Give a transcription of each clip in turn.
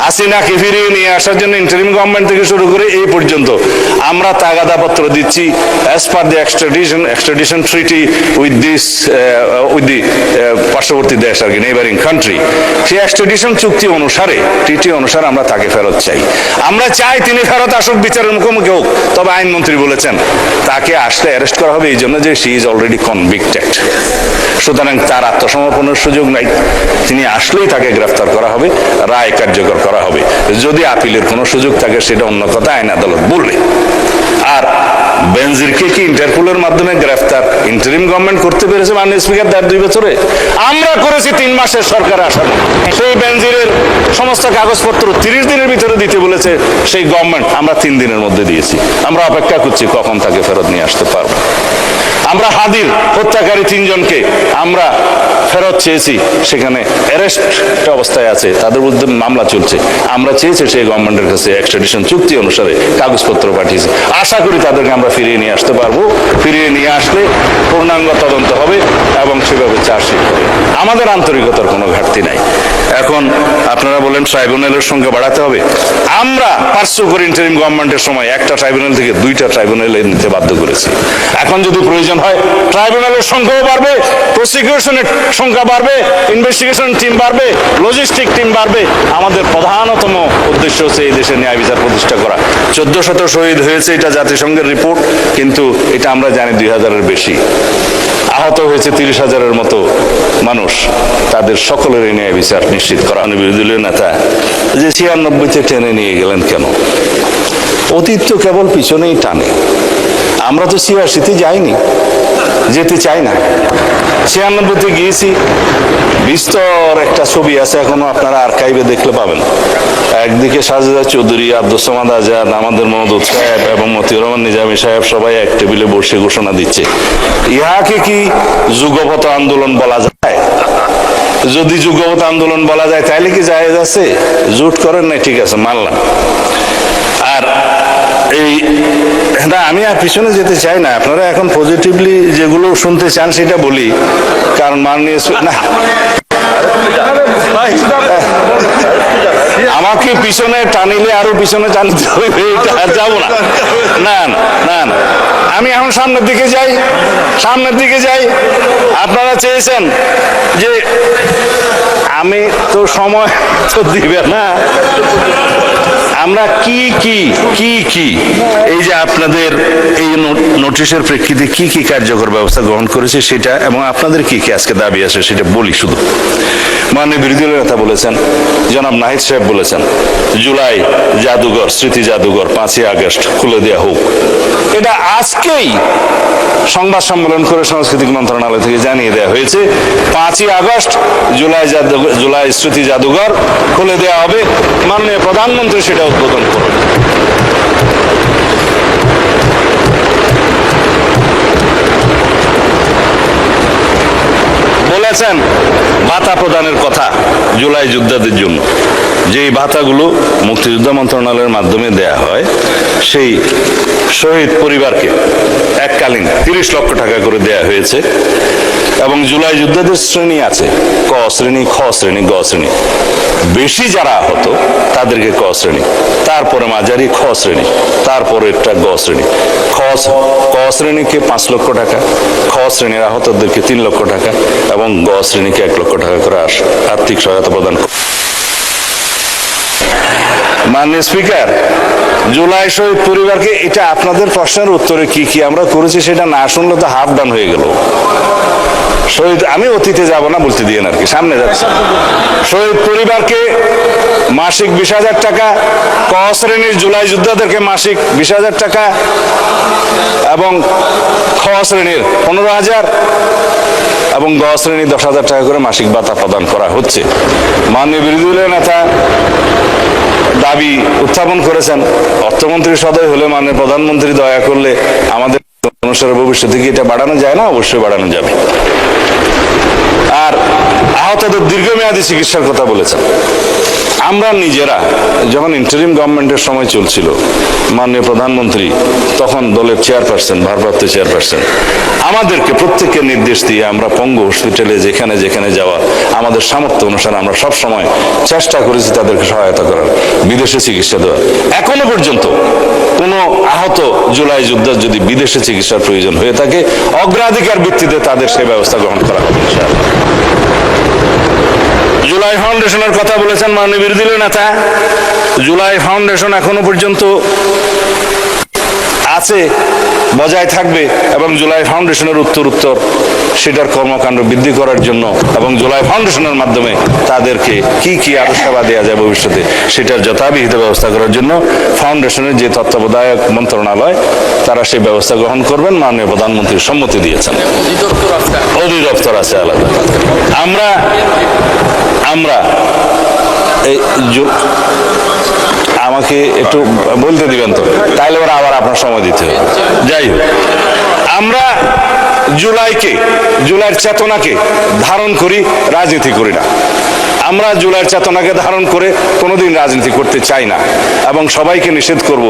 হাসিনাকে ফিরিয়ে নিয়ে আসার জন্য ইন্টারিম গভর্নমেন্ট থেকে শুরু করে এই পর্যন্ত আমরা তাগাদাপত্র দিচ্ছি as per the extradition treaty with the পার্শ্ববর্তী দেশ আর কি, নেইবারিং কান্ট্রি। সেই এক্সট্রাডিশন চুক্তি অনুসারে, ট্রিটি অনুসারে আমরা তাকে ফেরত চাই। আমরা চাই তিনি ফেরত আসুক, বিচারের মুখোমুখি হোক। তবে আইনমন্ত্রী বলেছেন তাকে আসলে অ্যারেস্ট করা হবে এই জন্য যে শি ইজ অলরেডি কনভিক্টেড, সুতরাং তার আত্মসমর্পণের সুযোগ নাই। তিনি আসলেই তাকে গ্রেফতার করা হবে, রায় কার্যকর করা হবে। যদি আপিলের কোনো সুযোগ থাকে সেটা অন্য কথা, আইন আদালত বলবে। আর বেনজিরকে কি ইন্টারপোলের মাধ্যমে গ্রেফতার ইন্টারিম গভর্নমেন্ট করতে পেরেছে মাননীয় স্পিকার তার 2 বছরে? আমরা করেছি 3 মাসের সরকার আসার। সেই বেনজিরের সমস্ত কাগজপত্র 30 দিনের ভিতরে দিতে বলেছে সেই গভর্নমেন্ট, আমরা 3 দিনের মধ্যে দিয়েছি। আমরা অপেক্ষা করছি কখন তাকে ফেরত নিয়ে আসতে পারবো। আমরা হাদির হত্যাকারী 3 জনকে আমরা ফেরত চেয়েছি, সেখানে অ্যারেস্ট অবস্থায় আছে, তাদের বিরুদ্ধে মামলা চলছে। আমরা চেয়েছি সেই গভর্নমেন্টের কাছে এক্সট্রাডিশন চুক্তি অনুসারে কাগজপত্র পাঠিয়েছি। আশা করি তাদেরকে আমরা ফিরিয়ে নিয়ে আসতে পারবো। ফিরিয়ে নিয়ে আসলে পূর্ণাঙ্গ তদন্ত হবে এবং সেভাবে চার্জশিট হবে। আমাদের আন্তরিকতার কোনো ঘাটতি নাই। এখন আপনারা বলেন ট্রাইব্যুনালের সংখ্যা বাড়াতে হবে। আমরা পার্শ্ব করি ইন্টারিম গভর্নমেন্টের সময় একটা ট্রাইব্যুনাল থেকে 2টা ট্রাইব্যুনালে নিতে বাধ্য করেছি। এখন যদি প্রয়োজন হয় ট্রাইব্যুনালের সংখ্যাও বাড়বে, প্রসিকিউশনের সংখ্যা বাড়বে, ইনভেস্টিগেশন টিম বাড়বে, লজিস্টিক টিম বাড়বে। আমাদের প্রধানতম উদ্দেশ্য হচ্ছে এই দেশে ন্যায় বিচার প্রতিষ্ঠা করা। 1400 শহীদ হয়েছে, এটা জাতিসংঘের রিপোর্ট, কিন্তু এটা আমরা জানি 2000-এর বেশি। আহত হয়েছে 30,000-এর মতো মানুষ। তাদের সকলের ন্যায় বিচার নিশ্চিত করা। বিরোধী দলীয় নেতা যে 96-তে টেনে নিয়ে গেলেন কেন? অতীত তো কেবল পিছনেই টানে। আমরা তো 86-তে যাইনি, যেতে চাই না। 96-তে গিয়েছি, বিস্তর একটা ছবি আছে, এখনো আপনারা আর্কাইভে দেখলে পাবেন। একদিকে সাজেদা চৌধুরী, আব্দুস সামাদ আজাদ, আমাদের মহদুদ সাহেব এবং মতিউর রহমান নিজামী সাহেব সবাই এক টেবিলে বসে ঘোষণা দিচ্ছে। ইহাকে কি যুগপৎ আন্দোলন বলা যায়? যদি যুগপৎ আন্দোলন বলা যায় তাহলে কি জায়েজ আছে? জোট করেন নাই, ঠিক আছে, মানলাম। আর এই না, আমি আর পিছনে যেতে চাই না। আপনারা এখন পজিটিভলি যেগুলো শুনতে চান সেটা বলি, কারণ মাননীয় না আমাকে পিছনে টানিলে আরো পিছনে টানতে হবে, যাবো না। না না না, আমি এখন সামনের দিকে যাই, সামনের দিকে যাই। আপনারা চেয়েছেন যে আমি তো সময় তো দিবে না। আমরা কি কি কি কি এই যে আপনাদের এই নোটিশের প্রেক্ষিতে কি কি কার্যকর ব্যবস্থা গ্রহণ করেছে সেটা, এবং আপনাদের কি কি আজকে দাবি আছে সেটা বলি শুধু। মাননীয় বিরোধী দলের নেতা বলেছেন, জনাব নাহিদ সাহেব বলেছেন, জুলাই জাদুঘর, স্মৃতি জাদুঘর 5ই আগস্ট খুলে দেওয়া হোক। এটা আজকেই সংবাদ সম্মেলন করে সাংস্কৃতিক মন্ত্রণালয় থেকে জানিয়ে দেওয়া হয়েছে 5ই আগস্ট জুলাই স্মৃতি জাদুঘর খুলে দেওয়া হবে। মাননীয় প্রধানমন্ত্রী সেটা উদ্বোধন করবেন। বলেছেন ভাতা প্রদানের কথা জুলাই যোদ্ধাদের জন্য। যেই ভাতাগুলো মুক্তিযোদ্ধা মন্ত্রণালয়ের মাধ্যমে দেয়া হয়, সেই শহীদ পরিবারকে এককালীন 30 লক্ষ টাকা করে দেয়া হয়েছে। এবং জুলাই যোদ্ধাদের শ্রেণী আছে, ক শ্রেণী, খ শ্রেণী, গ শ্রেণী। বেশি যারা আহত তাদেরকে ক শ্রেণী, তারপরে মাঝারি খ শ্রেণী, তারপরে একটা গ শ্রেণী। ক শ্রেণীকে 5 লক্ষ টাকা, খ শ্রেণীর আহতদেরকে 3 লক্ষ টাকা এবং গ শ্রেণীকে 1 লক্ষ টাকা করে আর্থিক সহায়তা প্রদান করে। মাননীয় স্পিকার, জুলাই শহীদ পরিবারকে, এটা আপনাদের প্রশ্নের উত্তরে কি কি আমরা করেছি সেটা না শুনলে তো হাফ ডান হয়ে গেল। শহীদ, আমি অতীতে যাব না, বলতে দিয়ে আর কি, সামনে যাচ্ছে। শহীদ পরিবারকে মাসিক 20,000 টাকা, ক শ্রেণীর জুলাই যোদ্ধাদেরকে মাসিক 20,000 টাকা এবং খ শ্রেণীর 15,000 এবং গ শ্রেণীর 10,000 টাকা করে মাসিক ভাতা প্রদান করা হচ্ছে। মাননীয় বিরোধী দলের নেতা দাবি উত্থাপন করেছেন, অর্থমন্ত্রী সদয় হলে মাননীয় প্রধানমন্ত্রী দয়া করলে আমাদের অনুসারে ভবিষ্যতে কি এটা বাড়ানো যায় না? অবশ্যই বাড়ানো যাবে। আর আহতদের দীর্ঘমেয়াদী চিকিৎসার কথা বলেছেন। আমরা নিজেরা যখন ইন্টারিম গভর্নমেন্টের সময় চলছিল, মাননীয় প্রধানমন্ত্রী তখন দলের চেয়ারপারসন, ভারপ্রাপ্ত চেয়ারপারসন, আমাদেরকে প্রত্যেককে নির্দেশ দিয়ে আমরা পঙ্গু হসপিটালে যেখানে যেখানে যাওয়া আমাদের সামর্থ্য অনুসারে আমরা সব সময় চেষ্টা করেছি তাদেরকে সহায়তা করার, বিদেশে চিকিৎসা দেওয়ার। এখনো পর্যন্ত কোনো আহত জুলাই যোদ্ধার যদি বিদেশে চিকিৎসার প্রয়োজন হয়ে থাকে, অগ্রাধিকার ভিত্তিতে তাদের সেই ব্যবস্থা গ্রহণ করা হবে ইনশাআল্লাহ। জুলাই ফাউন্ডেশনের কথা বলেছেন মাননীয় বিরোধী দলীয় নেতা। জুলাই ফাউন্ডেশন এখনো পর্যন্ত আছে, বজায় থাকবে এবং জুলাই ফাউন্ডেশনের উত্তর সেটার কর্মকাণ্ড বৃদ্ধি করার জন্য এবং জুলাই ফাউন্ডেশনের মাধ্যমে তাদেরকে কি কি আরো সেবা দেওয়া যায় ভবিষ্যতে সেটার যথাবিহিত ব্যবস্থা করার জন্য ফাউন্ডেশনের যে তত্ত্বাবধায়ক মন্ত্রণালয় তারা সেই ব্যবস্থা গ্রহণ করবেন। মাননীয় প্রধানমন্ত্রীর সম্মতি দিয়েছেন, অধিদপ্তর আছে আলাদা। আমরা এই আমাকে একটু বলতে দিবেন তো, তাহলে ওরা আবার আপনার সময় দিতে হবে। যাই হোক, আমরা জুলাইয়ের চেতনাকে ধারণ করি, রাজনীতি করি না। আমরা জুলাইয়ের চেতনাকে ধারণ করে কোনোদিন রাজনীতি করতে চাই না এবং সবাইকে নিষেধ করব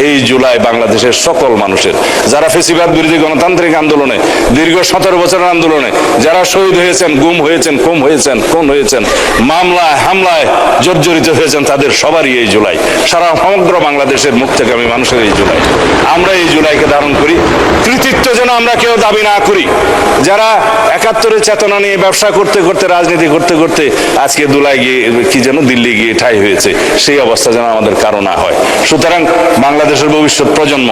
এই জুলাই বাংলাদেশের সকল মানুষের, যারা ফেসিবাদ বিরোধী গণতান্ত্রিক আন্দোলনে দীর্ঘ 17 বছরের আন্দোলনে যারা শহীদ হয়েছেন, গুম হয়েছেন, খুন হয়েছেন, মামলায় হামলায় জর্জরিত হয়েছেন, তাদের সবারই এই জুলাই, সারা সমগ্র বাংলাদেশের মুক্তিকামী মানুষের এই জুলাই। আমরা এই জুলাইকে ধারণ করি। কৃতিত্ব যেন আমরা কেউ দাবি না করি। যারা 71-এর চেতনা নিয়ে ব্যবসা করতে করতে, রাজনীতি করতে করতে আজকে দুলাই গিয়ে কি যেন দিল্লি গিয়ে ঠাঁই হয়েছে, সেই অবস্থা যেন আমাদের কারো না হয়। সুতরাং বাংলাদেশের ভবিষ্যৎ প্রজন্ম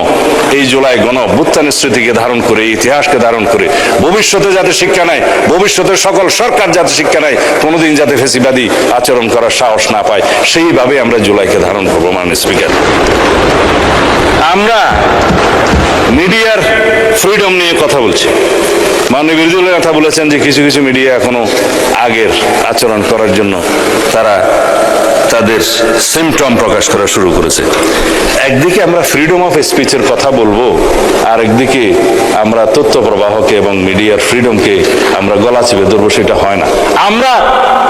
এই জুলাই গণ অভ্যুত্থানের স্মৃতিকে ধারণ করে, ইতিহাসকে ধারণ করে ভবিষ্যতে যাতে শিক্ষা নেয়, ভবিষ্যতের সকল সরকার যাতে শিক্ষা নেয়, কোনোদিন যাতে ফেসিবাদী আচরণ করার সাহস না পায়, সেইভাবে আমরা জুলাইকে ধারণ করবো। মাননীয় স্পিকার, আমরা মিডিয়ার ফ্রিডম নিয়ে কথা বলছি। মাননীয় বিরোধী দলের কথা বলেছেন যে কিছু কিছু মিডিয়া এখনো আগের আচরণ করার জন্য তারা তাদের সিমটম প্রকাশ করা শুরু করেছে। একদিকে আমরা ফ্রিডম অফ স্পিচের কথা বলবো, আর একদিকে আমরা তথ্য প্রবাহকে এবং মিডিয়ার ফ্রিডমকে আমরা গলা চেপে ধরবো, সেটা হয় না। আমরা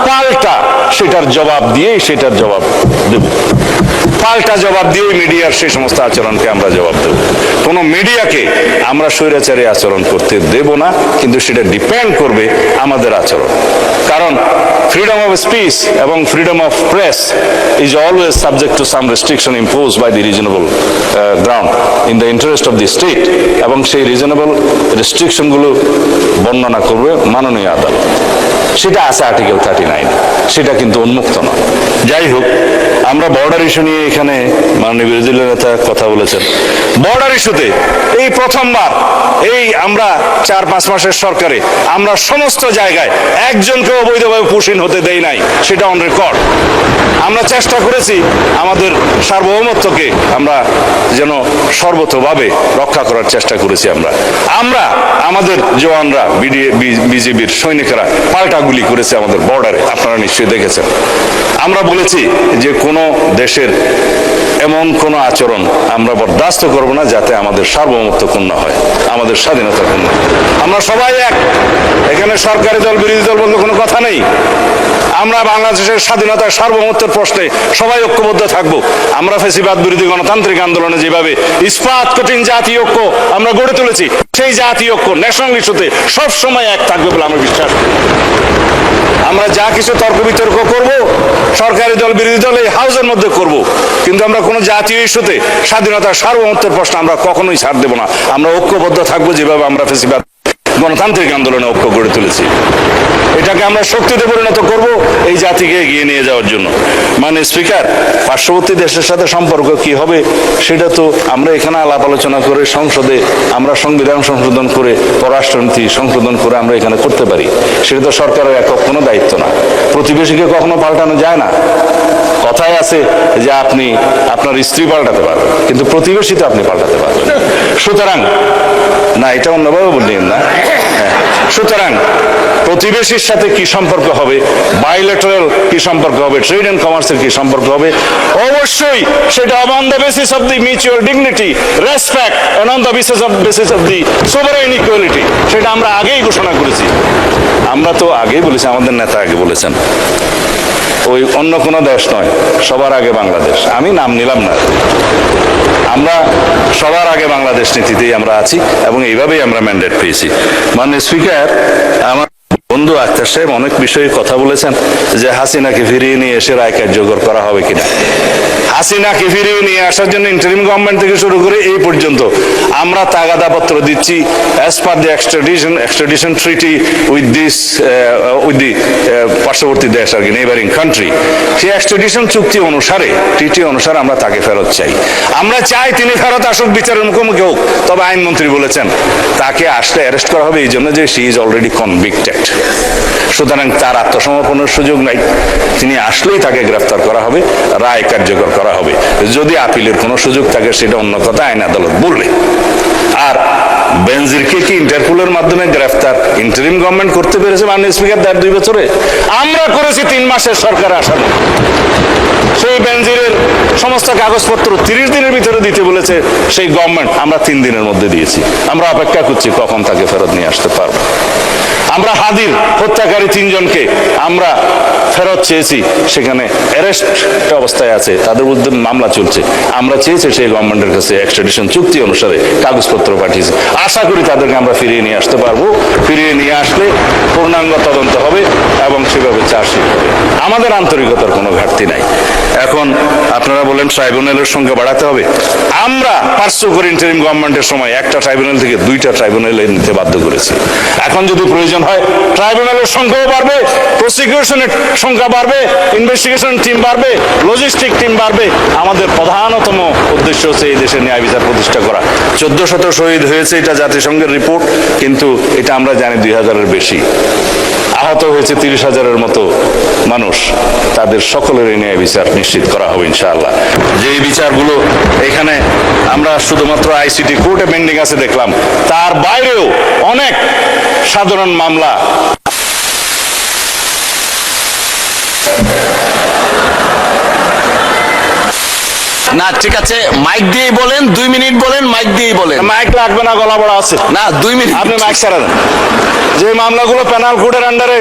পাল্টা সেটার জবাব দিয়েই দেব, পাল্টা জবাব দিয়েই মিডিয়ার সেই সমস্ত আচরণকে আমরা জবাব দেব। কোনো মিডিয়াকে আমরা স্বৈরাচারী আচরণ করতে দেব না, কিন্তু সেটা ডিপেন্ড করবে আমাদের আচরণ। কারণ freedom of speech এবং freedom of press is always subject to some restriction imposed by the reasonable ground in the interest of the state, এবং সেই রিজনেবল রেস্ট্রিকশনগুলো বর্ণনা করবে মাননীয় আদালত। সেটা আছে আর্টিকেল 39, সেটা কিন্তু উন্মুক্ত নয়। যাই হোক, আমরা বর্ডার ইস্যু নিয়ে এখানে মাননীয় বিরোধী দলের নেতা কথা বলেছেন। বর্ডার ইস্যুতে এই প্রথমবার এই আমরা 4-5 মাসের সরকারে আমরা সমস্ত জায়গায় একজনকে অবৈধভাবে পুশিন হতে দেই নাই, সেটা অন রেকর্ড। আমরা চেষ্টা করেছি আমাদের সার্বভৌমত্বকে আমরা যেন সর্বতোভাবে রক্ষা করার চেষ্টা করেছি। আমরা আমাদের জওয়ানরা, বিজেপির সৈনিকেরা পাল্টা গুলি করেছে আমাদের বর্ডারে, আপনারা নিশ্চয়ই দেখেছেন। আমরা বলেছি যে কোনো দেশের এমন কোনো আচরণ আমরা বরদাস্ত করব না যাতে আমাদের সার্বভৌমত্ব ক্ষুণ্ণ হয়, আমাদের স্বাধীনতা ক্ষুণ্ণ হয়। আমরা সবাই এক, এখানে সরকারি দল বিরোধী দল বলতে কোনো কথা নেই। আমরা বাংলাদেশের স্বাধীনতা সার্বভৌমত্বের প্রশ্নে সবাই ঐক্যবদ্ধ থাকব। আমরা ফেসিবাদ বিরোধী গণতান্ত্রিক আন্দোলনে যেভাবে ইস্পাত কঠিন জাতীয় ঐক্য আমরা গড়ে তুলেছি, সেই জাতীয় ঐক্য ন্যাশনাল ইস্যুতে সবসময় এক থাকবে বলে আমরা বিশ্বাস করি। আমরা যা কিছু তর্ক বিতর্ক করব সরকারি দল বিরোধী দল এই হাউসের মধ্যে করব, কিন্তু আমরা কোনো জাতীয় ইস্যুতে স্বাধীনতার সার্বভৌমত্বের প্রশ্ন আমরা কখনোই ছাড় দেব না। আমরা ঐক্যবদ্ধ থাকবো যেভাবে আমরা ফেসিবাদ গণতান্ত্রিক আন্দোলনে ঐক্য গড়ে তুলেছি। এটাকে আমরা শক্তিতে পরিণত করব এই জাতিকে এগিয়ে নিয়ে যাওয়ার জন্য। মানে স্পিকার, পার্শ্ববর্তী দেশের সাথে সম্পর্ক কি হবে সেটা তো আমরা এখানে আলাপ আলোচনা করে সংসদে আমরা সংবিধান সংশোধন করে, পররাষ্ট্রনীতি সংশোধন করে আমরা এখানে করতে পারি। সেটা তো সরকারের একক কোনো দায়িত্ব না। প্রতিবেশীকে কখনো পাল্টানো যায় না। কথায় আছে যে আপনি আপনার স্ত্রী পাল্টাতে পারবেন, কিন্তু প্রতিবেশী তো আপনি পাল্টাতে পারবেন। সুতরাং না, এটা অন্যভাবে বললেন না। হ্যাঁ, সুতরাং প্রতিবেশীর সাথে কি সম্পর্ক হবে, বাইলেটারাল কি সম্পর্ক হবে, ট্রেড অ্যান্ড কমার্সের কি সম্পর্ক হবে, অবশ্যই সেটা on the basis of the mutual dignity, respect and on the basis of the sovereign equality, সেটা আমরা আগেই ঘোষণা করেছি। আমরা তো আগেই বলেছি, আমাদের নেতা আগে বলেছেন, ওই অন্য কোনো দেশ নয়, সবার আগে বাংলাদেশ। আমি নাম নিলাম না, আমরা সবার আগে বাংলাদেশ নীতিতেই আমরা আছি এবং এইভাবেই আমরা ম্যান্ডেট পেয়েছি। মাননীয় স্পিকার, আমার বন্ধু আক্তার সাহেব অনেক বিষয়ে কথা বলেছেন যে হাসিনাকে ফিরিয়ে নিয়ে এসে রায় কার্যকর করা হবে কিনা। হাসিনাকে ফিরিয়ে নিয়ে আসার জন্য ইন্টারিম গভর্নমেন্ট থেকে শুরু করে এই পর্যন্ত আমরা তাগাদাপত্র দিচ্ছি as per the extradition treaty with the পার্শ্ববর্তী দেশ আর কি, নেইবারিং কান্ট্রি। সেই এক্সট্রাডিশন চুক্তি অনুসারে, ট্রিটি অনুসারে আমরা তাকে ফেরত চাই। আমরা চাই তিনি ফেরত আসুক, বিচারের মুখোমুখি হোক। তবে আইনমন্ত্রী বলেছেন তাকে আসলে অ্যারেস্ট করা হবে এই জন্য যে শি ইজ অলরেডি কনভিক্টেড, সুতরাং তার আত্মসমর্পণের সুযোগ নাই। তিনি আসলেই তাকে গ্রেফতার করা হবে, রায় কার্যকর করা হবে। যদি আপিলের কোনো সুযোগ থাকে সেটা অন্য কথা, আইন আদালত বলবে। আর বেনজিরকে কি ইন্টারপোলের মাধ্যমে গ্রেফতার ইন্টারিম গভর্নমেন্ট করতে পেরেছে মাননীয় স্পিকার 2 বছরে? আমরা করেছি 3 মাসের সরকার আসার। সেই বেনজিরের সমস্ত কাগজপত্র 30 দিনের ভিতরে দিতে বলেছে সেই গভর্নমেন্ট, আমরা 3 দিনের মধ্যে দিয়েছি। আমরা অপেক্ষা করছি কখন তাকে ফেরত নিয়ে আসতে পারবো। আমরা হাদির হত্যাকারী 3 জনকে আমরা ফেরত চেয়েছি, সেখানে অ্যারেস্ট অবস্থায় আছে, তাদের বিরুদ্ধে মামলা চলছে। আমরা চেয়েছি সেই গভর্নমেন্টের কাছে এক্সট্রাডিশন চুক্তি অনুসারে কাগজপত্র পাঠিয়েছি। আশা করি তাদেরকে আমরা ফিরিয়ে নিয়ে আসতে পারবো। ফিরিয়ে নিয়ে আসলে পূর্ণাঙ্গ তদন্ত হবে এবং সেভাবে চার্জশিট হবে। আমাদের আন্তরিকতার কোনো ঘাটতি নাই। এখন আপনারা বলেন ট্রাইব্যুনালের সংখ্যা বাড়াতে হবে। আমরা পার্শ্ব করে ইন্টারিম গভর্নমেন্টের সময় একটা ট্রাইব্যুনাল থেকে 2টা ট্রাইব্যুনালে নিতে বাধ্য করেছি। এখন যদি প্রয়োজন হয় ট্রাইব্যুনালের সংখ্যাও বাড়বে, প্রসিকিউশনের সংখ্যা বাড়বে, ইনভেস্টিগেশন টিম বাড়বে, লজিস্টিক টিম বাড়বে। আমাদের প্রধানতম উদ্দেশ্য হচ্ছে এই দেশে ন্যায় বিচার প্রতিষ্ঠা করা। 1400 শহীদ হয়েছে, এটা জাতিসংঘের রিপোর্ট, কিন্তু এটা আমরা জানি 2000-এর বেশি। আহত হয়েছে 30,000-এর মতো মানুষ। তাদের সকলের ন্যায় বিচার নিশ্চিত করা হবে ইনশাআল্লাহ। যে বিচারগুলো এখানে আমরা শুধুমাত্র আইসিটি কোর্টে পেন্ডিং আছে দেখলাম, তার বাইরেও অনেক সাধারণ মামলা না, ঠিক আছে, মাইক দিয়েই বলেন, 2 মিনিট বলেন, মাইক দিয়েই বলেন। মাইক লাগবে না, গলা বড় আছে না, 2 মিনিট আপনি মাইক ছাড়া দেন। যে মামলাগুলো পেনাল কোডের আন্ডারে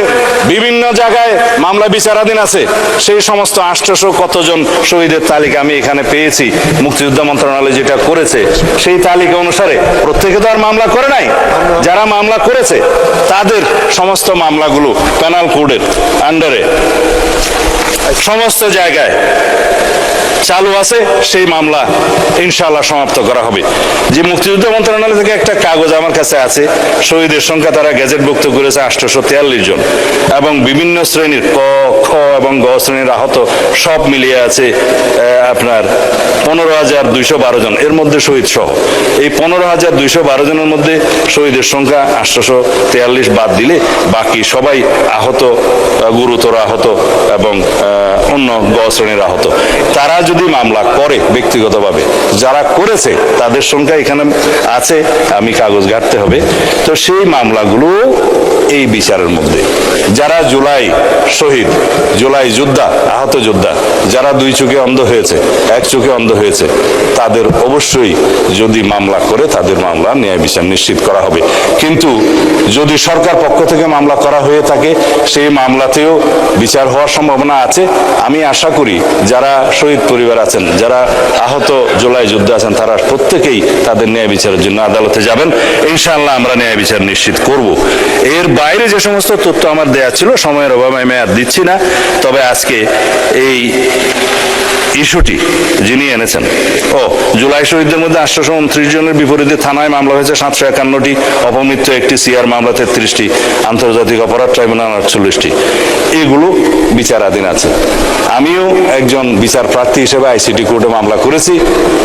বিভিন্ন জায়গায় মামলা বিচারাধীন আছে, সেই সমস্ত 800 কতজন শহীদের তালিকা আমি এখানে পেয়েছি। মুক্তিযোদ্ধা মন্ত্রণালয় যেটা করেছে সেই তালিকা অনুসারে, প্রত্যেকে তো আর মামলা করে নাই, যারা মামলা করেছে তাদের সমস্ত মামলাগুলো পেনাল কোডের আন্ডারে সমস্ত জায়গায় চালু আছে। সেই মামলা ইনশাআল্লাহ সমাপ্ত করা হবে। যে মুক্তিযুদ্ধ মন্ত্রণালয় থেকে একটা কাগজ আমার কাছে আছে, শহীদের সংখ্যা তারা গেজেটভুক্ত করেছে 843 জন এবং বিভিন্ন শ্রেণীর ক, খ এবং গ শ্রেণীর আহত সব মিলিয়ে আছে আপনার 15,212 জন, এর মধ্যে শহীদ সহ। এই 15,212 জনের মধ্যে শহীদের সংখ্যা 843 বাদ দিলে বাকি সবাই আহত, গুরুতর আহত এবং অন্য গ শ্রেণীর আহত। তারা যদি মামলা করে ব্যক্তিগতভাবে, যারা করেছে তাদের সংখ্যা এখানে আছে, আমি কাগজ ঘাটতে হবে। তো সেই মামলাগুলো এই বিচারের মধ্যে। যারা জুলাই শহীদ, জুলাই যোদ্ধা, আহত যোদ্ধা, যারা 2 চোখে অন্ধ হয়েছে, 1 চোখে অন্ধ হয়েছে, তাদের অবশ্যই যদি মামলা করে তাদের মামলা ন্যায় বিচার নিশ্চিত করা হবে। কিন্তু যদি সরকার পক্ষ থেকে মামলা করা হয়ে থাকে, সেই মামলাতেও বিচার হওয়ার সম্ভাবনা আছে। আমি আশা করি যারা শহীদ পরিবার আছেন, যারা আহত জুলাই যোদ্ধা আছেন, তারা প্রত্যেকেই তাদের ন্যায় বিচারের জন্য আদালতে যাবেন। ইনশাআল্লাহ আমরা ন্যায় বিচার নিশ্চিত করব। এর বাইরে যে সমস্ত তথ্য আমার দেয়া ছিল, সময়ের অভাবে আমি আর দিচ্ছি না। তবে আজকে এই ইস্যুটি যিনি এনেছেন, জুলাই শহীদদের মধ্যে 829 জনের বিপরীতে থানায় মামলা হয়েছে 751টি, অপমৃত্যু 1টি, সিআর মামলা 33টি, আন্তর্জাতিক অপরাধ ট্রাইব্যুনাল 48টি। এগুলো বিচারাধীন আছে। আমিও একজন বিচার প্রার্থী হিসেবে আইসিটি কোর্টে মামলা করেছি,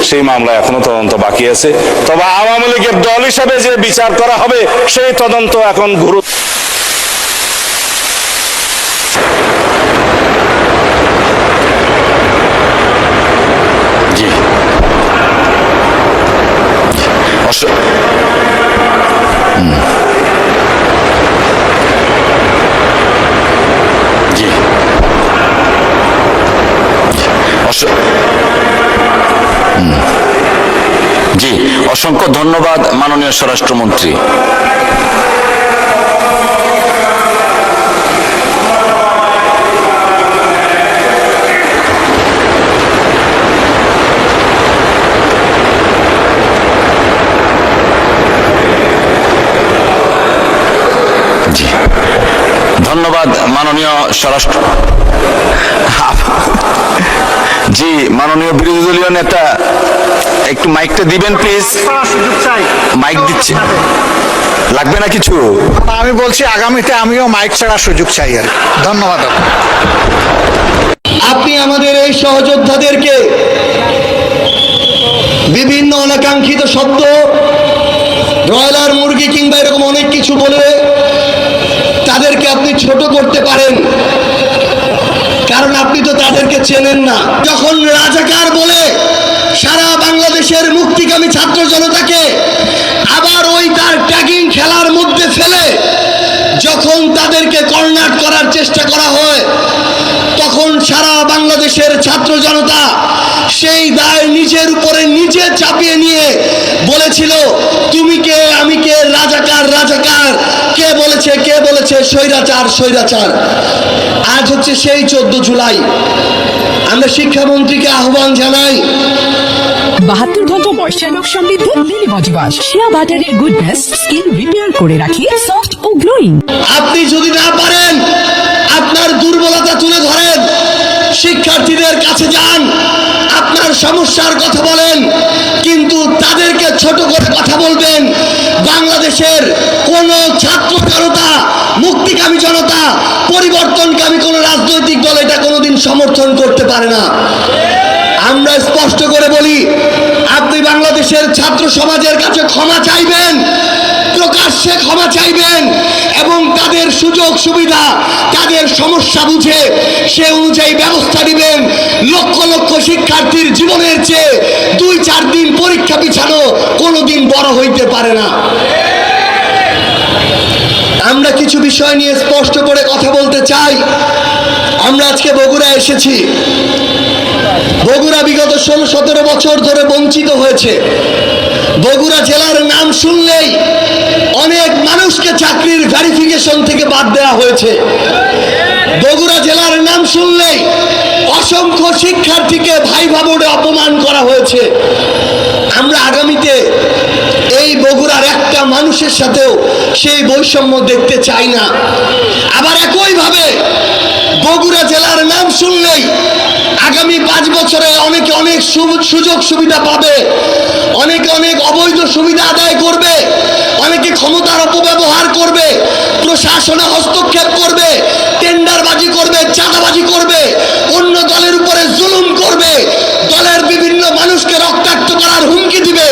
সেই মামলা এখনো তদন্ত বাকি আছে। তবে আওয়ামী লীগের দল হিসেবে যে বিচার করা হবে সেই তদন্ত এখন জি, অসংখ্য ধন্যবাদ মাননীয় স্বরাষ্ট্রমন্ত্রী। জি, ধন্যবাদ মাননীয় স্বরাষ্ট্র। জি, মাননীয় বিরোধী দলীয় নেতা একটু মাইকটা দিবেন প্লিজ। মাইক দিচ্ছে, লাগবে না কিছু? আমি বলছি আগামীতে আমিও মাইক ছাড়া সুযোগ চাই আর কি। ধন্যবাদ। আপনি আমাদের এই সহযোদ্ধাদেরকে বিভিন্ন অনাকাঙ্ক্ষিত শব্দ, ব্রয়লার মুরগি কিংবা এরকম অনেক কিছু বলে তাদেরকে আপনি ছোট করতে পারেন, কারণ আপনি তো তাদেরকে চেনেন না। যখন রাজাকার বলে সারা বাংলাদেশের মুক্তিকামী ছাত্র জনতাকে আবার ওই তার ট্যাগিং খেলার মধ্যে ফেলে যখন তাদেরকে কর্নার করার চেষ্টা করা হয়, তখন সারা বাংলাদেশের ছাত্র জনতা সেই দায় নিজের উপরে নিজে চাপিয়ে নিয়ে বলেছিল, তুমি কে, আমি কে, রাজাকার রাজাকার, কে বলেছে স্বৈরাচার স্বৈরাচার। আজ হচ্ছে সেই 14 জুলাই। আমরা শিক্ষামন্ত্রীকে আহ্বান জানাই, 72 ঘন্টা ময়শ্চার সমৃদ্ধ লিলি বডি ওয়াশ, শিয়া বাটারের গুডনেস স্কিন রিপেয়ার করে রাখে সফট ও গ্লোয়িং। আপনি যদি না পারেন আপনার দুর্বলতা তুলে ধরেন, শিক্ষার্থীদের কাছে যান, আপনার সমস্যার কথা বলেন, কিন্তু তাদেরকে ছোট করে কথা বলবেন। বাংলাদেশের কোন ছাত্র জনতা, মুক্তিকামী জনতা, পরিবর্তনকামী কোন রাজনৈতিক দল এটা কোনোদিন সমর্থন করতে পারে না। আমরা স্পষ্ট করে বলি, আপনি বাংলাদেশের ছাত্র সমাজের কাছে ক্ষমা চাইবেন, প্রকাশ্যে ক্ষমা চাইবেন এবং তাদের সুযোগ সুবিধা, তাদের সমস্যা বুঝে সে অনুযায়ী ব্যবস্থা নেবেন। লক্ষ লক্ষ শিক্ষার্থীর জীবনের চেয়ে 2-4 দিন পরীক্ষা পিছানো কোনোদিন বড় হইতে পারে না। আমরা কিছু বিষয় নিয়ে স্পষ্ট করে কথা বলতে চাই। আমরা আজকে বগুড়া এসেছি। বগুড়া বিগত 16-17 বছর ধরে বঞ্চিত হয়েছে। বগুড়া জেলার নাম শুনলেই অনেক মানুষকে চাকরির ভেরিফিকেশন থেকে বাদ দেওয়া হয়েছে। বগুড়া জেলার নাম শুনলেই অসংখ্য শিক্ষার্থীকে ভাইভা বোর্ডে অপমান করা হয়েছে। আমরা আগামীতে এই বগুড়ার একটা মানুষের সাথেও সেই বৈষম্য দেখতে চাই না। আবার একইভাবে বগুড়া জেলার নাম শুনলেই আগামী 5 বছরে অনেকে অনেক সুযোগ সুবিধা পাবে, অনেকে অনেক অবৈধ সুবিধা আদায় করবে, অনেকে ক্ষমতার অপব্যবহার করবে, প্রশাসনে হস্তক্ষেপ করবে, টেন্ডারবাজি করবে, চাঁদাবাজি করবে, অন্য দলের উপরে জুলুম করবে, দলের বিভিন্ন মানুষকে রক্তাক্ত করার হুমকি দিবে।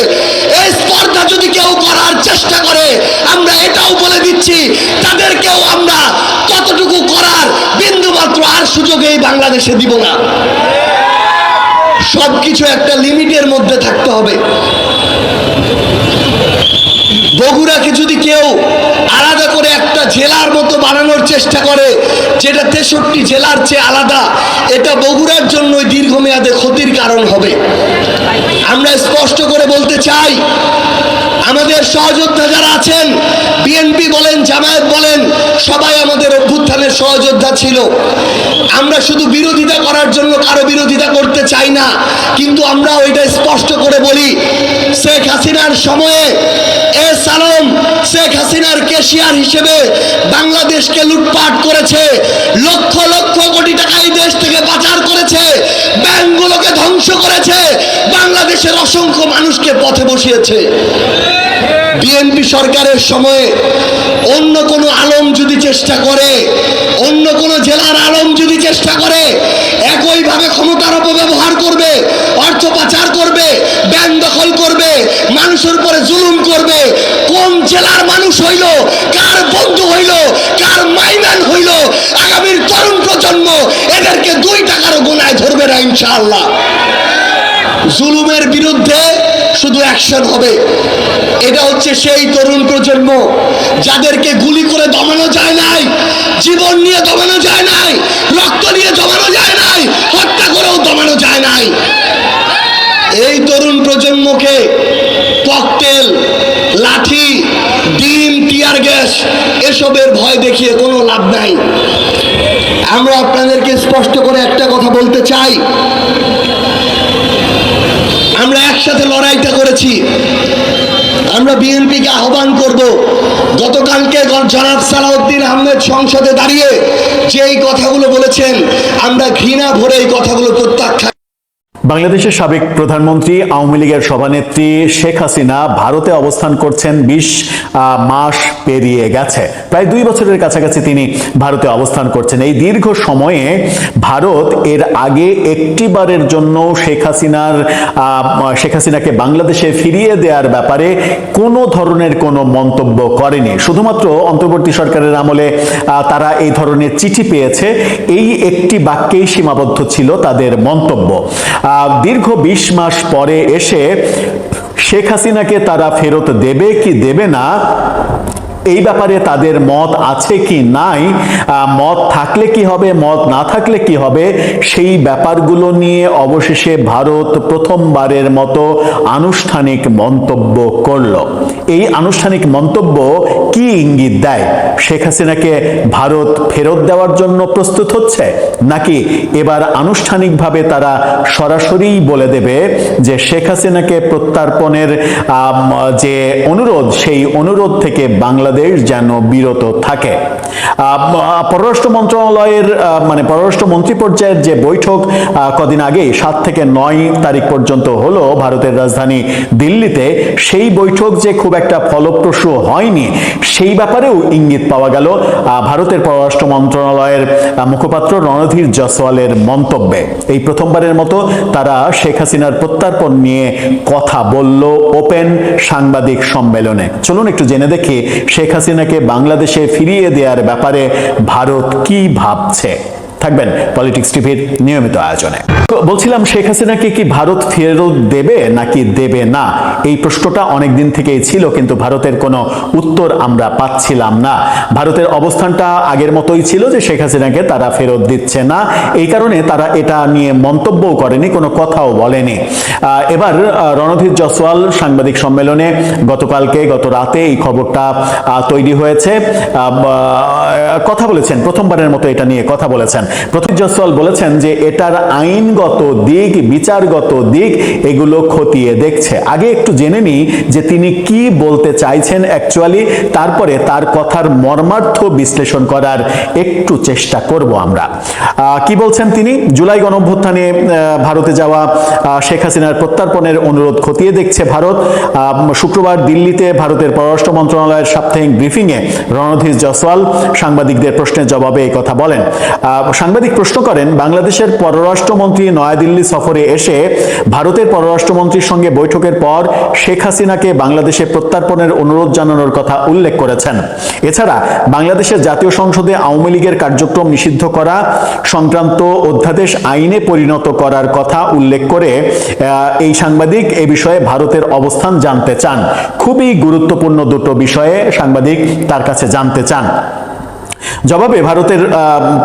এই স্পর্ধা যদি কেউ করার চেষ্টা করে, আমরা এটাও বলে দিচ্ছি তাদেরকেও আমরা ততটুকু করার বিন্দুমাত্র আর সুযোগ এই বাংলাদেশে দিব না। সবকিছু একটা লিমিটের মধ্যে থাকতে হবে। বগুড়াকে যদি কেউ আলাদা করে একটা জেলার মতো বানানোর চেষ্টা করে, যেটা 63 জেলার চেয়ে আলাদা, এটা বগুড়ার জন্য দীর্ঘমেয়াদে ক্ষতির কারণ হবে। আমরা স্পষ্ট করে বলতে চাই, আমাদের সহযোদ্ধা যারা আছেন, বিএনপি বলেন, জামায়াত বলেন, সবাই আমাদের অভ্যুত্থানের সহযোদ্ধা ছিল। আমরা শুধু বিরোধিতা করার জন্য কারো বিরোধিতা করতে চাই না, কিন্তু আমরা ওইটা স্পষ্ট করে বলি, শেখ হাসিনার সময়ে সালাম শেখ হাসিনার ক্যাশিয়ার হিসেবে বাংলাদেশকে লুটপাট করেছে, লক্ষ লক্ষ কোটি টাকা এই দেশ থেকে পাচার করেছে, ব্যাংকগুলোকে ধ্বংস করেছে, বাংলাদেশের অসংখ্য মানুষকে পথে বসিয়েছে। বিএনপি সরকারের সময়ে অন্য কোনো আলম যদি চেষ্টা করে, অন্য কোনো জেলার আলম যদি চেষ্টা করে, একইভাবে ক্ষমতার অপব্যবহার করবে, অর্থ পাচার করবে, ব্যাংক দখল করবে, মানুষের উপরে জুলুম করবে, কোন জেলার মানুষ হইল, কার বন্ধু হইল, কার মাইম্যান হইল, আগামীর তরুণ প্রজন্ম এদেরকে 2 টাকারও গোনায় ধরবে না ইনশাআল্লাহ। জুলুমের বিরুদ্ধে শুধু অ্যাকশন হবে। এটা হচ্ছে সেই তরুণ প্রজন্ম যাদেরকে গুলি করে দমানো যায় নাই, জীবন নিয়ে দমানো যায় নাই, রক্ত নিয়ে দমানো যায় নাই, হত্যা করেও দমানো যায় নাই। এসবের ভয় দেখিয়ে কোনো লাভ নাই। আমরা আপনাদেরকে স্পষ্ট করে একটা কথা বলতে চাই, আমরা একসাথে লড়াইটা করেছি। আমরা বিএনপিকে আহ্বান করব, গতকালকে জনাব সালাউদ্দিন আহমেদ সংসদে দাঁড়িয়ে যেই কথাগুলো বলেছেন, আমরা ঘৃণা ভরে এই কথাগুলো প্রত্যাখ্যান। বাংলাদেশের সাবেক প্রধানমন্ত্রী আওয়ামী লীগের সভানেত্রী শেখ হাসিনা ভারতে অবস্থান করছেন 20 মাস পেরিয়ে গেছে, প্রায় 2 বছরের কাছাকাছি তিনি ভারতে অবস্থান করছেন। এই দীর্ঘ সময়ে ভারত এর আগে একটিবারের জন্য শেখ হাসিনাকে বাংলাদেশে ফিরিয়ে দেওয়ার ব্যাপারে কোনো ধরনের কোনো মন্তব্য করেনি। শুধুমাত্র অন্তর্বর্তী সরকারের আমলে তারা এই ধরনের চিঠি পেয়েছে, এই একটি বাক্যেই সীমাবদ্ধ ছিল তাদের মন্তব্য। দীর্ঘ 20 মাস পরে এসে শেখ হাসিনাকে তারা ফেরত দেবে কি দেবে না এই ব্যাপারে তাদের মত আছে কি নাই, মত থাকলে কি হবে, মত না থাকলে কি হবে, সেই ব্যাপারগুলো নিয়ে অবশেষে ভারত প্রথমবারের মতো আনুষ্ঠানিক মন্তব্য করল। এই আনুষ্ঠানিক মন্তব্য কি ইঙ্গিত দেয়? শেখ হাসিনাকে ভারত ফেরত দেওয়ার জন্য প্রস্তুত হচ্ছে, নাকি এবার আনুষ্ঠানিকভাবে তারা সরাসরি বলে দেবে যে শেখ হাসিনাকে প্রত্যার্পণের যে অনুরোধ, সেই অনুরোধ থেকে বাংলাদেশ যেন বিরত থাকে? পররাষ্ট্র মন্ত্রণালয়ের পররাষ্ট্রমন্ত্রী পর্যায়ের যে বৈঠক কদিন আগে 7 থেকে 9 তারিখ পর্যন্ত হলো ভারতের রাজধানী দিল্লিতে, সেই বৈঠক যে খুব একটা ফলপ্রসূ হয়নি সেই ব্যাপারেও ইঙ্গিত পাওয়া গেল ভারতের পররাষ্ট্র মন্ত্রণালয়ের মুখপাত্র রণধীর জয়সওয়ালের মন্তব্যে। এই প্রথমবারের মতো তারা শেখ হাসিনার প্রত্যার্পণ নিয়ে কথা বলল ওপেন সাংবাদিক সম্মেলনে। চলুন একটু জেনে দেখি শেখ হাসিনাকে বাংলাদেশে ফিরিয়ে দেওয়ার ব্যাপারে ভারত কি ভাবছে। থাকবেন পলিটিক্স টিভির নিয়মিত আয়োজনে। বলছিলাম, শেখ হাসিনাকে কি ভারত ফেরত দেবে নাকি দেবে না, এই প্রশ্নটা অনেক দিন থেকেই ছিল, কিন্তু ভারতের কোনো উত্তর আমরা পাচ্ছিলাম না। ভারতের অবস্থানটা আগের মতোই ছিল যে শেখ হাসিনাকে তারা ফেরত দিচ্ছে না, এই কারণে তারা এটা নিয়ে মন্তব্যও করেনি, কোনো কথাও বলেনি। এবার রণধীর জয়সওয়াল সাংবাদিক সম্মেলনে গত রাতে এই খবরটা তৈরি হয়েছে, কথা বলেছেন, প্রথমবারের মতো এটা নিয়ে কথা বলেছেন। রণধীর জয়সওয়াল বলেছেন যে এটার আইনগত দিক, বিচারগত দিক, এগুলো খতিয়ে দেখছে। আগে একটু জেনে নিই যে তিনি কি বলতে চাইছেন অ্যাকচুয়ালি, তারপরে তার কথার মর্মার্থ বিশ্লেষণ করার একটু চেষ্টা করব আমরা। কি বলছেন তিনি? জুলাই গণঅভ্যুত্থানে ভারতে যাওয়া শেখ হাসিনার প্রত্যার্পণের অনুরোধ খতিয়ে দেখছে ভারত। শুক্রবার দিল্লিতে ভারতের পররাষ্ট্র মন্ত্রণালয়ের সাপ্তাহিক ব্রিফিংয়ে রণধীর জয়সওয়াল সাংবাদিকদের প্রশ্নের জবাবে এই কথা বলেন। সাংবাদিক প্রশ্ন করেন, বাংলাদেশের পররাষ্ট্রমন্ত্রী নয়াদিল্লি সফরে এসে ভারতের পররাষ্ট্রমন্ত্রীর সঙ্গে বৈঠকের পর শেখ হাসিনাকে বাংলাদেশে প্রত্যার্পণের অনুরোধ জানানোর কথা উল্লেখ করেছেন। এছাড়া বাংলাদেশের জাতীয় সংসদে আওয়ামী লীগের কার্যক্রম নিষিদ্ধ করা সংক্রান্ত অধ্যাদেশ আইনে পরিণত করার কথা উল্লেখ করে এই সাংবাদিক এ বিষয়ে ভারতের অবস্থান জানতে চান। খুবই গুরুত্বপূর্ণ দুটো বিষয়ে সাংবাদিক তার কাছে জানতে চান। জবাবে ভারতের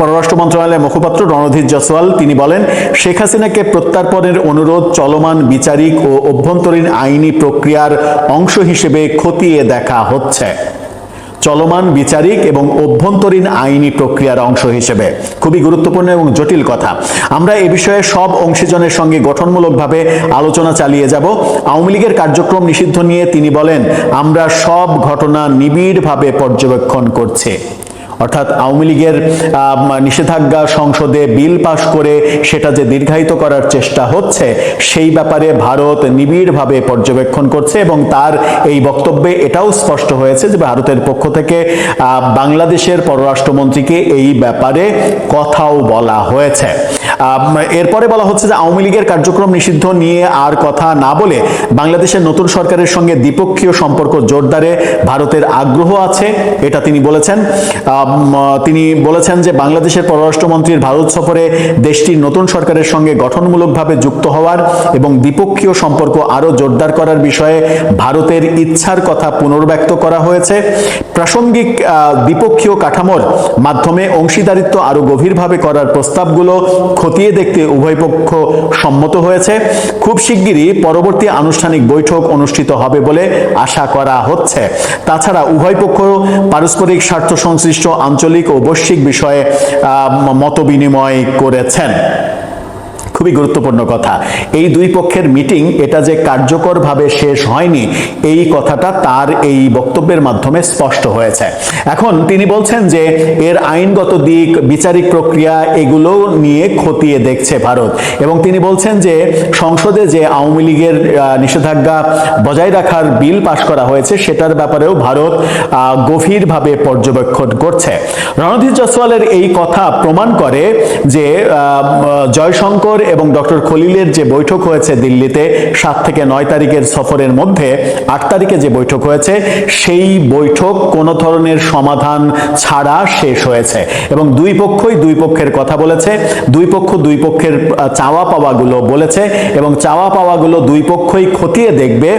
পররাষ্ট্র মন্ত্রণালয়ের মুখপাত্র রণধীর জয়সওয়াল তিনি বলেন, শেখ হাসিনাকে প্রত্যার্পণের অনুরোধ চলমান বিচারিক ও অভ্যন্তরীণ আইনি প্রক্রিয়ার অংশ হিসেবে খতিয়ে দেখা হচ্ছে। চলমান বিচারিক এবং অভ্যন্তরীণ আইনি প্রক্রিয়ার অংশ হিসেবে, খুবই গুরুত্বপূর্ণ এবং জটিল কথা। আমরা এ বিষয়ে সব অংশীজনের সঙ্গে গঠনমূলকভাবে আলোচনা চালিয়ে যাব। আওয়ামী লীগের কার্যক্রম নিষিদ্ধ নিয়ে তিনি বলেন, আমরা সব ঘটনা নিবিড়ভাবে পর্যবেক্ষণ করছি। অর্থাৎ আওয়ামী লীগের নিষেধাজ্ঞা সংসদে বিল পাশ করে সেটা যে দীর্ঘায়িত করার চেষ্টা হচ্ছে, সেই ব্যাপারে ভারত নিবিড়ভাবে পর্যবেক্ষণ করছে এবং তার এই বক্তব্যে এটাও স্পষ্ট হয়েছে যে ভারতের পক্ষ থেকে বাংলাদেশের পররাষ্ট্রমন্ত্রীকে এই ব্যাপারে কথাও বলা হয়েছে। এরপরে বলা হচ্ছে যে আওয়ামী লীগের কার্যক্রম নিষিদ্ধ নিয়ে আর কথা না বলে বাংলাদেশের নতুন সরকারের সঙ্গে দ্বিপক্ষীয় সম্পর্ক জোরদারে ভারতের আগ্রহ আছে, এটা তিনি বলেছেন। তিনি বলেছেন যে বাংলাদেশের পররাষ্ট্রমন্ত্রীর ভারত সফরে দেশটির নতুন সরকারের সঙ্গে গঠনমূলকভাবে যুক্ত হওয়ার এবং দ্বিপক্ষীয় সম্পর্ক আরো জোরদার করার বিষয়ে ভারতের ইচ্ছার কথা পুনর্ব্যক্ত করা হয়েছে। প্রাসঙ্গিক দ্বিপক্ষীয় কাঠামোর মাধ্যমে অংশীদারিত্ব আরো গভীরভাবে করার প্রস্তাবগুলো খতিয়ে দেখতে উভয় পক্ষ সম্মত হয়েছে। খুব শিগগিরই পরবর্তী আনুষ্ঠানিক বৈঠক অনুষ্ঠিত হবে বলে আশা করা হচ্ছে। তাছাড়া উভয় পক্ষ পারস্পরিক স্বার্থ সংশ্লিষ্ট আঞ্চলিক ও বৈশ্বিক বিষয়ে মতবিনিময় করেছেন। খুবই গুরুত্বপূর্ণ কথা, এই দুই পক্ষের মিটিং এটা যে কার্যকরভাবে শেষ হয়নি এই কথাটা তার এই বক্তব্যের মাধ্যমে স্পষ্ট হয়েছে। এখন তিনি বলছেন যে এর আইনগত দিক, বিচারিক প্রক্রিয়া এগুলো নিয়ে খতিয়ে দেখছে ভারত, এবং তিনি বলছেন যে সংসদে যে আওয়ামী লীগের নিষেধাজ্ঞা বজায় রাখার বিল পাশ করা হয়েছে সেটার ব্যাপারেও ভারত গভীরভাবে পর্যবেক্ষণ করছে। রণধীর জয়সওয়ালের এই কথা প্রমাণ করে যে জয়শঙ্কর এবং ডক্টর খলিলের যে বৈঠক হয়েছে দিল্লিতে 7 থেকে 9 তারিখের সফরের মধ্যে 8 তারিখে যে বৈঠক হয়েছে সেই বৈঠক কোনো ধরনের সমাধান ছাড়া শেষ হয়েছে, এবং দুই পক্ষই দুই পক্ষের কথা বলেছে, দুই পক্ষ দুই পক্ষের চাওয়া পাওয়াগুলো বলেছে, এবং চাওয়া পাওয়াগুলো দুই পক্ষই খতিয়ে দেখবে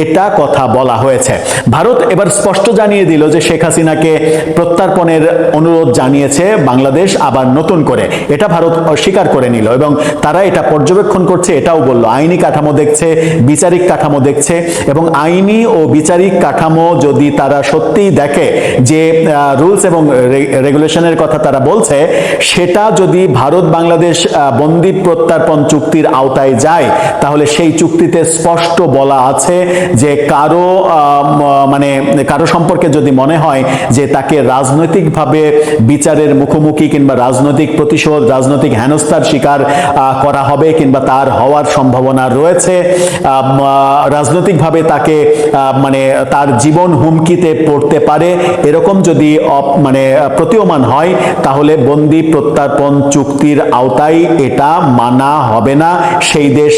এটা কথা বলা হয়েছে। ভারত এবার স্পষ্ট জানিয়ে দিল যে শেখ হাসিনাকে প্রত্যার্পণের অনুরোধ জানিয়েছে বাংলাদেশ আবার নতুন করে, এটা ভারত স্বীকার করে নিল, এবং তারা এটা পর্যবেক্ষণ করছে, এটাও বলল আইনি কাঠামো দেখছে, বিচারিক কাঠামো দেখছে, এবং আইনি ও বিচারিক কাঠামো যদি তারা সত্যিই দেখে যে রুলস এবং রেগুলেশনের কথা তারা বলছে সেটা যদি ভারত বাংলাদেশ বন্দি প্রত্যার্পণ চুক্তির আওতায় যায় তাহলে সেই চুক্তিতে স্পষ্ট বলা আছে যে কারো সম্পর্কে যদি মনে হয় যে তাকে রাজনৈতিকভাবে বিচারের মুখোমুখি কিংবা রাজনৈতিক প্রতিশোধ, রাজনৈতিক হেনস্থার শিকার করা হবে কিংবা তার হওয়ার সম্ভাবনা রয়েছে, রাজনৈতিকভাবে তাকে তার জীবন হুমকিতে পড়তে পারে, এরকম যদি প্রতীয়মান হয় তাহলে বন্দি প্রত্যার্পণ চুক্তির আওতায় এটা মানা হবে না। সেই দেশ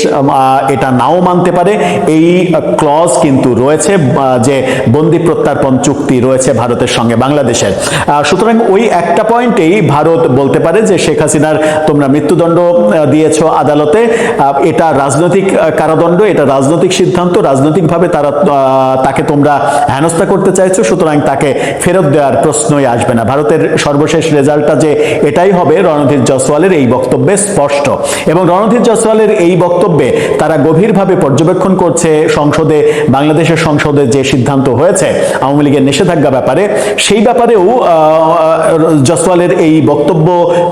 এটা নাও মানতে পারে, এই ক্লজ কিন্তু রয়েছে যে বন্দি প্রত্যার্পণ চুক্তি রয়েছে ভারতের সঙ্গে বাংলাদেশের। সুতরাং ওই একটা পয়েন্টেই ভারত বলতে পারে যে শেখ হাসিনার তোমরা মৃত্যুদণ্ড দিয়েছো আদালতে, এটা রাজনৈতিক কারাদণ্ড, এটা রাজনৈতিক সিদ্ধান্ত, রাজনৈতিকভাবে তাকে তোমরা হেনস্থা করতে চাইছো, সুতরাং তাকে ফেরত দেওয়ার প্রশ্নই আসবে না। ভারতের সর্বশেষ রেজাল্টটা যে এটাই হবে রণধীর জয়সওয়ালের এই বক্তব্যে স্পষ্ট, এবং রণধীর জয়সওয়ালের এই বক্তব্যে তারা গভীরভাবে পর্যবেক্ষণ করছে সংসদে, বাংলাদেশের সংসদে যে সিদ্ধান্ত হয়েছে আওয়ামী লীগের নিষেধাজ্ঞা ব্যাপারে, সেই ব্যাপারেও জয়সওয়ালের এই বক্তব্য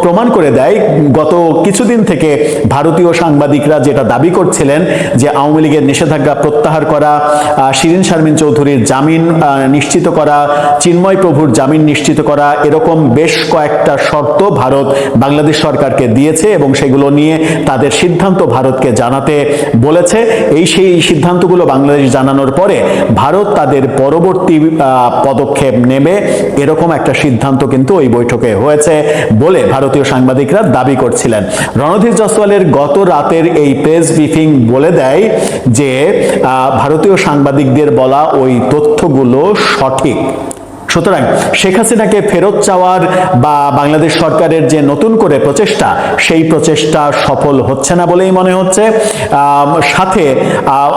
প্রমাণ করে দেয় গত কিছুদিন থেকে ভারতীয় সাংবাদিকরা যেটা দাবি করছিলেন যে আওয়ামী লীগের নিষেধাজ্ঞা প্রত্যাহার করা, শিরিন শারমিন চৌধুরীর জামিন নিশ্চিত করা, চিন্ময় প্রভুর জামিন নিশ্চিত করা, এরকম বেশ কয়েকটা শর্ত ভারত বাংলাদেশ সরকারকে দিয়েছে এবং সেগুলো নিয়ে তাদের সিদ্ধান্ত ভারতকে জানাতে বলেছে। সেই সিদ্ধান্তগুলো বাংলাদেশ জানানোর পরে ভারত তাদের পরবর্তী পদক্ষেপ নেবে, এরকম একটা সিদ্ধান্ত কিন্তু ওই বৈঠকে হয়েছে বলে ভারতীয় সাংবাদিকরা দাবি করছিলেন। রণধীর জয়সওয়ালের গত রাতের এই প্রেস ব্রিফিং বলে দেয় যে ভারতীয় সাংবাদিকদের বলা ওই তথ্যগুলো সঠিক। সুতরাং শেখ হাসিনাকে ফেরত চাওয়ার বা বাংলাদেশ সরকারের যে নতুন করে প্রচেষ্টা, সেই প্রচেষ্টা সফল হচ্ছে না বলেই মনে হচ্ছে। সাথে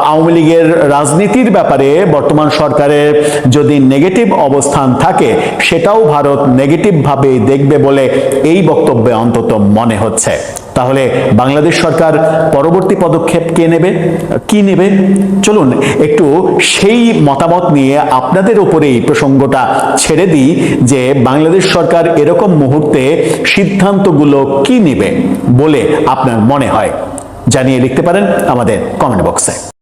আওয়ামী লীগের রাজনীতির ব্যাপারে বর্তমান সরকারের যদি নেগেটিভ অবস্থান থাকে সেটাও ভারত নেগেটিভভাবে দেখবে বলে এই বক্তব্যে অন্তত মনে হচ্ছে। তাহলে বাংলাদেশ সরকার পরবর্তী পদক্ষেপ কি নেবে চলুন একটু সেই মতামত নিয়ে আপনাদের উপরেই প্রসঙ্গটা ছেড়ে দিই যে বাংলাদেশ সরকার এরকম মুহূর্তে সিদ্ধান্তগুলো কি নেবে বলে আপনার মনে হয়, জানিয়ে লিখতে পারেন আমাদের কমেন্ট বক্সে।